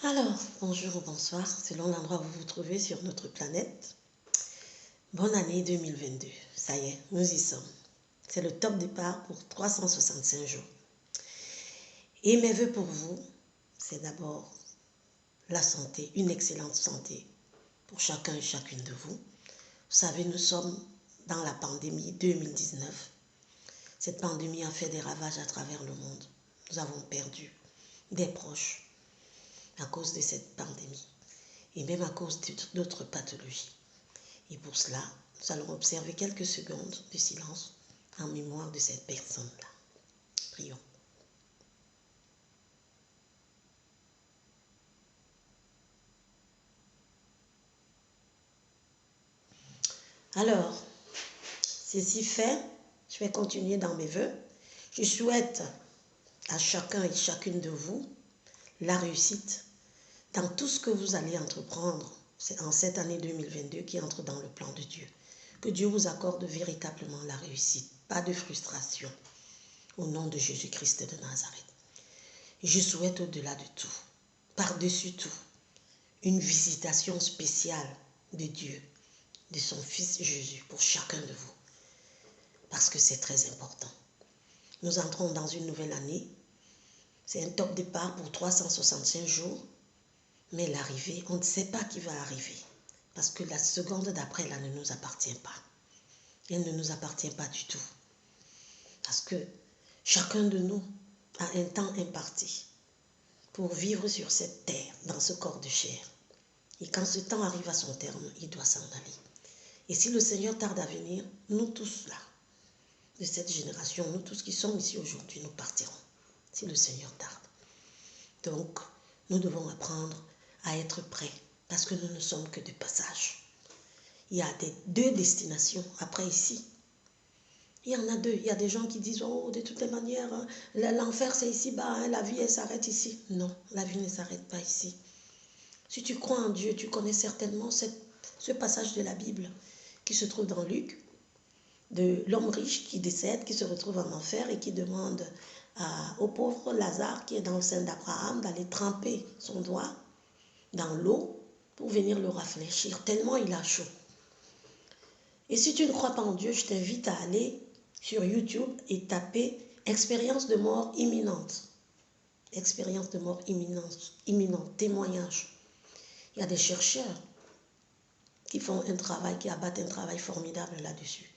Alors, bonjour ou bonsoir, selon l'endroit où vous vous trouvez sur notre planète. Bonne année 2022. Ça y est, nous y sommes. C'est le top départ pour 365 jours. Et mes voeux pour vous, c'est d'abord la santé, une excellente santé pour chacun et chacune de vous. Vous savez, nous sommes dans la pandémie 2019. Cette pandémie a fait des ravages à travers le monde. Nous avons perdu des proches à cause de cette pandémie et même à cause d'autres pathologies. Et pour cela, nous allons observer quelques secondes de silence en mémoire de cette personne-là. Prions. Alors, ceci fait, je vais continuer dans mes vœux. Je souhaite à chacun et chacune de vous la réussite dans tout ce que vous allez entreprendre en cette année 2022 qui entre dans le plan de Dieu. Que Dieu vous accorde véritablement la réussite, pas de frustration, au nom de Jésus-Christ de Nazareth. Je souhaite au-delà de tout, par-dessus tout, une visitation spéciale de Dieu, de son Fils Jésus pour chacun de vous, parce que c'est très important. Nous entrons dans une nouvelle année, c'est un top départ pour 365 jours, mais l'arrivée, on ne sait pas qui va arriver, parce que la seconde d'après, là, ne nous appartient pas. Elle ne nous appartient pas du tout, parce que chacun de nous a un temps imparti pour vivre sur cette terre, dans ce corps de chair. Et quand ce temps arrive à son terme, il doit s'en aller. Et si le Seigneur tarde à venir, nous tous là, de cette génération, nous tous qui sommes ici aujourd'hui, nous partirons, si le Seigneur tarde. Donc, nous devons apprendre à être prêts, parce que nous ne sommes que de passage. Il y a deux destinations après ici. Il y en a deux. Il y a des gens qui disent, oh, de toutes les manières, l'enfer c'est ici-bas, hein, la vie elle s'arrête ici. Non, la vie ne s'arrête pas ici. Si tu crois en Dieu, tu connais certainement ce passage de la Bible qui se trouve dans Luc, de l'homme riche qui décède, qui se retrouve en enfer et qui demande au pauvre Lazare qui est dans le sein d'Abraham d'aller tremper son doigt dans l'eau pour venir le rafraîchir, tellement il a chaud. Et si tu ne crois pas en Dieu, je t'invite à aller sur YouTube et taper « Expérience de mort imminente ». Expérience de mort imminente, témoignage. Il y a des chercheurs qui font un travail, qui abattent un travail formidable là-dessus.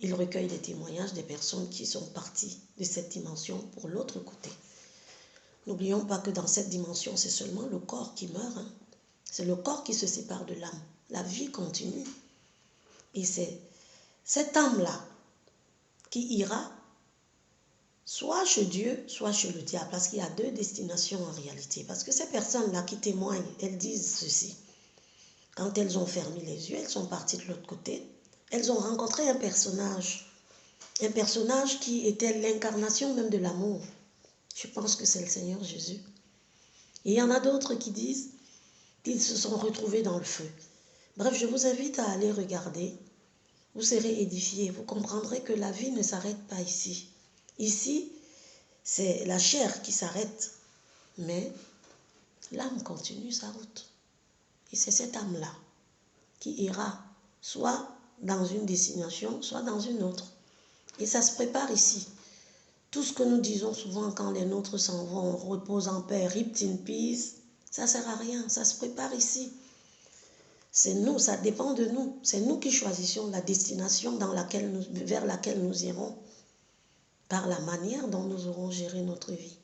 Ils recueillent des témoignages des personnes qui sont parties de cette dimension pour l'autre côté. N'oublions pas que dans cette dimension, c'est seulement le corps qui meurt. Hein. C'est le corps qui se sépare de l'âme. La vie continue. Et c'est cette âme-là qui ira soit chez Dieu, soit chez le diable. Parce qu'il y a deux destinations en réalité. Parce que ces personnes-là qui témoignent, elles disent ceci. Quand elles ont fermé les yeux, elles sont parties de l'autre côté. Elles ont rencontré un personnage qui était l'incarnation même de l'amour. Je pense que c'est le Seigneur Jésus. Et il y en a d'autres qui disent qu'ils se sont retrouvés dans le feu. Bref, je vous invite à aller regarder. Vous serez édifiés. Vous comprendrez que la vie ne s'arrête pas ici. Ici, c'est la chair qui s'arrête. Mais l'âme continue sa route. Et c'est cette âme-là qui ira soit dans une destination, soit dans une autre. Et ça se prépare ici. Tout ce que nous disons souvent quand les nôtres s'en vont, on repose en paix, rip in peace, ça ne sert à rien, ça se prépare ici. C'est nous, ça dépend de nous. C'est nous qui choisissons la destination vers laquelle nous irons, par la manière dont nous aurons géré notre vie.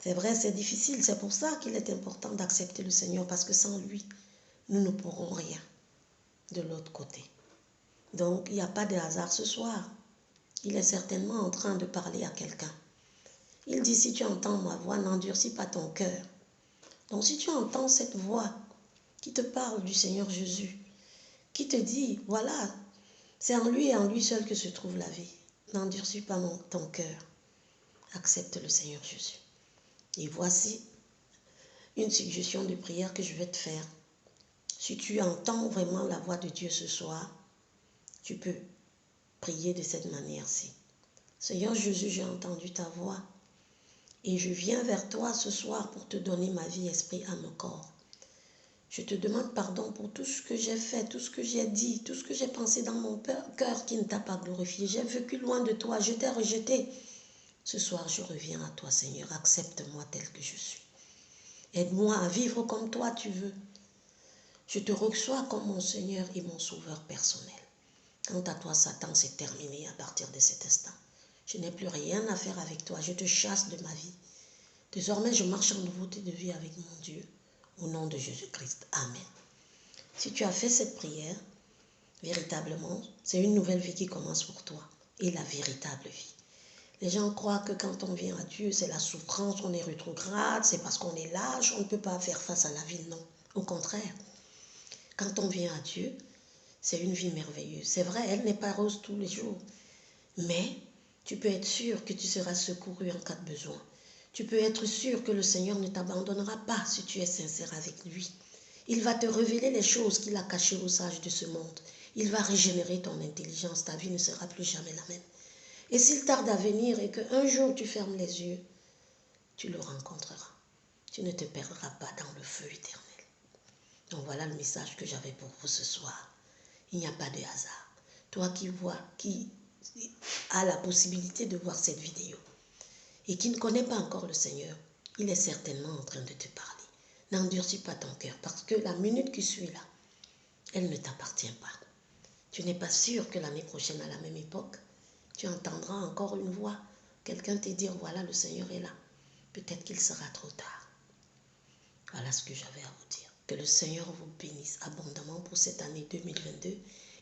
C'est vrai, c'est difficile, c'est pour ça qu'il est important d'accepter le Seigneur, parce que sans lui, nous ne pourrons rien de l'autre côté. Donc, il n'y a pas de hasard ce soir. Il est certainement en train de parler à quelqu'un. Il dit, si tu entends ma voix, n'endurcis pas ton cœur. Donc, si tu entends cette voix qui te parle du Seigneur Jésus, qui te dit, voilà, c'est en lui et en lui seul que se trouve la vie. N'endurcis pas ton cœur. Accepte le Seigneur Jésus. Et voici une suggestion de prière que je vais te faire. Si tu entends vraiment la voix de Dieu ce soir, tu peux prier de cette manière-ci. Seigneur Jésus, j'ai entendu ta voix Et je viens vers toi ce soir pour te donner ma vie, esprit, âme, corps. Je te demande pardon pour tout ce que j'ai fait, tout ce que j'ai dit, tout ce que j'ai pensé dans mon cœur qui ne t'a pas glorifié. J'ai vécu loin de toi, je t'ai rejeté. Ce soir, je reviens à toi, Seigneur. Accepte-moi tel que je suis. Aide-moi à vivre comme toi tu veux. Je te reçois comme mon Seigneur et mon Sauveur personnel. Quant à toi, Satan, c'est terminé à partir de cet instant. Je n'ai plus rien à faire avec toi. Je te chasse de ma vie. Désormais, je marche en nouveauté de vie avec mon Dieu. Au nom de Jésus-Christ. Amen. Si tu as fait cette prière, véritablement, c'est une nouvelle vie qui commence pour toi. Et la véritable vie. Les gens croient que quand on vient à Dieu, c'est la souffrance, on est rétrograde, c'est parce qu'on est lâche, on ne peut pas faire face à la vie. Non, au contraire. Quand on vient à Dieu, c'est une vie merveilleuse. C'est vrai, elle n'est pas rose tous les jours. Mais tu peux être sûr que tu seras secouru en cas de besoin. Tu peux être sûr que le Seigneur ne t'abandonnera pas si tu es sincère avec lui. Il va te révéler les choses qu'il a cachées aux sages de ce monde. Il va régénérer ton intelligence. Ta vie ne sera plus jamais la même. Et s'il tarde à venir et qu'un jour tu fermes les yeux, tu le rencontreras. Tu ne te perdras pas dans le feu éternel. Donc voilà le message que j'avais pour vous ce soir. Il n'y a pas de hasard. Toi qui as la possibilité de voir cette vidéo et qui ne connaît pas encore le Seigneur, il est certainement en train de te parler. N'endurcis pas ton cœur parce que la minute qui suit là, elle ne t'appartient pas. Tu n'es pas sûr que l'année prochaine à la même époque, tu entendras encore une voix, quelqu'un te dire voilà le Seigneur est là. Peut-être qu'il sera trop tard. Voilà ce que j'avais à vous dire. Que le Seigneur vous bénisse abondamment pour cette année 2022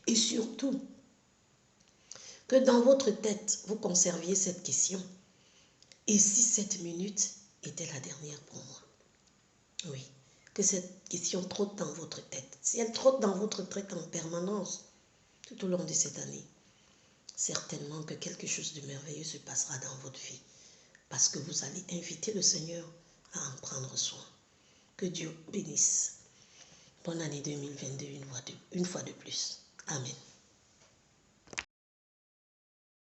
et surtout que dans votre tête vous conserviez cette question. Et si cette minute était la dernière pour moi? Oui, que cette question trotte dans votre tête. Si elle trotte dans votre tête en permanence tout au long de cette année, certainement que quelque chose de merveilleux se passera dans votre vie parce que vous allez inviter le Seigneur à en prendre soin. Que Dieu bénisse. Bonne année 2022 une fois de plus. Amen.